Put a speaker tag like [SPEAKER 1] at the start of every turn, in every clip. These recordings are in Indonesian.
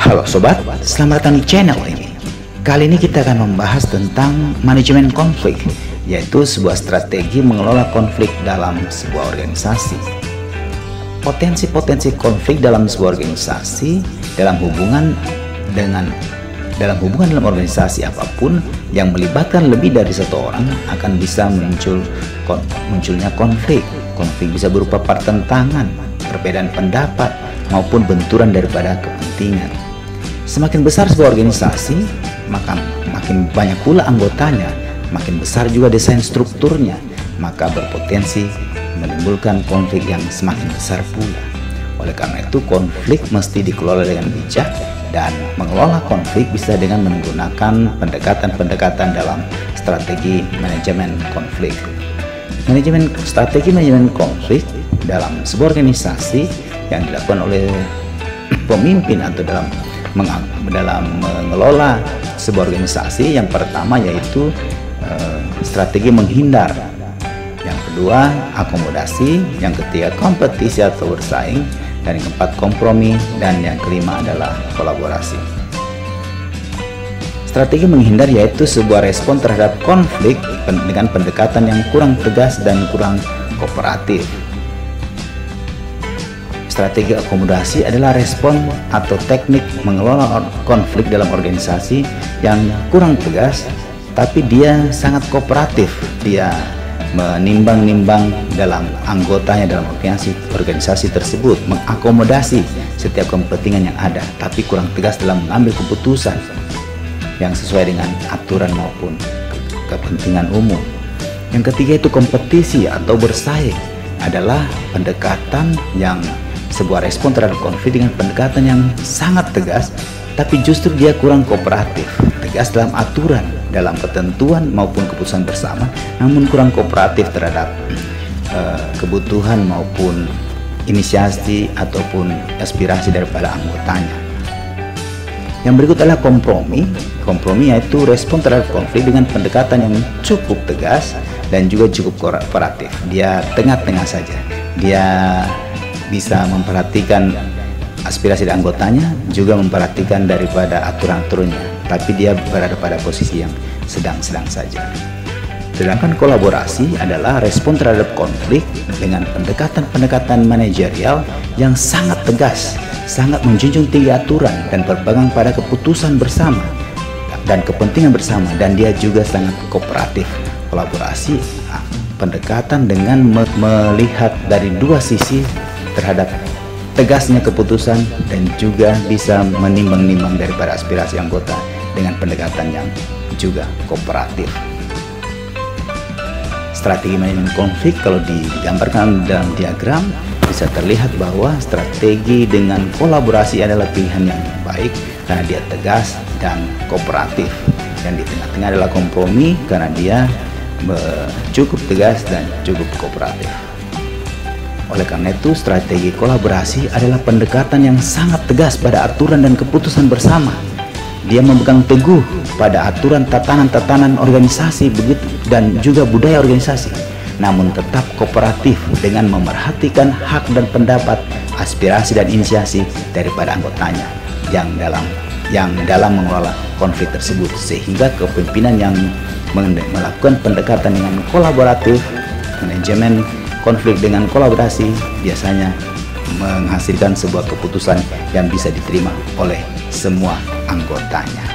[SPEAKER 1] Halo sobat, selamat datang di channel ini. Kali ini kita akan membahas tentang manajemen konflik, yaitu sebuah strategi mengelola konflik dalam sebuah organisasi. Potensi-potensi konflik dalam sebuah organisasi dalam hubungan dalam organisasi apapun yang melibatkan lebih dari satu orang akan bisa munculnya konflik. Konflik bisa berupa pertentangan, perbedaan pendapat, maupun benturan daripada kepentingan. Semakin besar sebuah organisasi, maka makin banyak pula anggotanya, makin besar juga desain strukturnya, maka berpotensi menimbulkan konflik yang semakin besar pula. Oleh karena itu, konflik mesti dikelola dengan bijak, dan mengelola konflik bisa dengan menggunakan pendekatan-pendekatan dalam strategi manajemen konflik. Strategi manajemen konflik dalam sebuah organisasi yang dilakukan oleh pemimpin atau dalam mengelola sebuah organisasi, yang pertama yaitu strategi menghindar, yang kedua akomodasi, yang ketiga kompetisi atau bersaing, dan yang keempat kompromi, dan yang kelima adalah kolaborasi. Strategi menghindar yaitu sebuah respon terhadap konflik dengan pendekatan yang kurang tegas dan kurang kooperatif. Strategi akomodasi adalah respon atau teknik mengelola konflik dalam organisasi yang kurang tegas, tapi dia sangat kooperatif. Dia menimbang-nimbang dalam anggotanya dalam organisasi tersebut, mengakomodasi setiap kepentingan yang ada, tapi kurang tegas dalam mengambil keputusan yang sesuai dengan aturan maupun kepentingan umum. Yang ketiga itu kompetisi atau bersaing, adalah pendekatan yang sebuah respon terhadap konflik dengan pendekatan yang sangat tegas, tapi justru dia kurang kooperatif. Tegas dalam aturan, dalam ketentuan maupun keputusan bersama, namun kurang kooperatif terhadap kebutuhan maupun inisiasi ataupun aspirasi daripada anggotanya. Yang berikut adalah kompromi. Kompromi yaitu respon terhadap konflik dengan pendekatan yang cukup tegas dan juga cukup kooperatif. Dia tengah-tengah saja. Dia bisa memperhatikan aspirasi dari anggotanya, juga memperhatikan daripada aturan-aturannya, tapi dia berada pada posisi yang sedang-sedang saja. Sedangkan kolaborasi adalah respon terhadap konflik dengan pendekatan-pendekatan manajerial yang sangat tegas, sangat menjunjung tinggi aturan dan berpegang pada keputusan bersama dan kepentingan bersama, dan dia juga sangat kooperatif. Kolaborasi pendekatan dengan melihat dari dua sisi terhadap tegasnya keputusan dan juga bisa menimbang-nimbang daripada aspirasi anggota dengan pendekatan yang juga kooperatif. Strategi manajemen konflik kalau digambarkan dalam diagram bisa terlihat bahwa strategi dengan kolaborasi adalah pilihan yang baik karena dia tegas dan kooperatif, dan di tengah-tengah adalah kompromi karena dia cukup tegas dan cukup kooperatif. Oleh karena itu, strategi kolaborasi adalah pendekatan yang sangat tegas pada aturan dan keputusan bersama. Dia memegang teguh pada aturan tatanan-tatanan organisasi begitu dan juga budaya organisasi, namun tetap kooperatif dengan memerhatikan hak dan pendapat, aspirasi dan inisiasi daripada anggotanya yang dalam mengelola konflik tersebut, sehingga kepemimpinan yang melakukan pendekatan dengan kolaboratif, manajemen konflik dengan kolaborasi biasanya menghasilkan sebuah keputusan yang bisa diterima oleh semua anggotanya.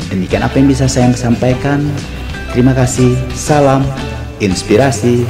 [SPEAKER 1] Demikian apa yang bisa saya sampaikan. Terima kasih. Salam inspirasi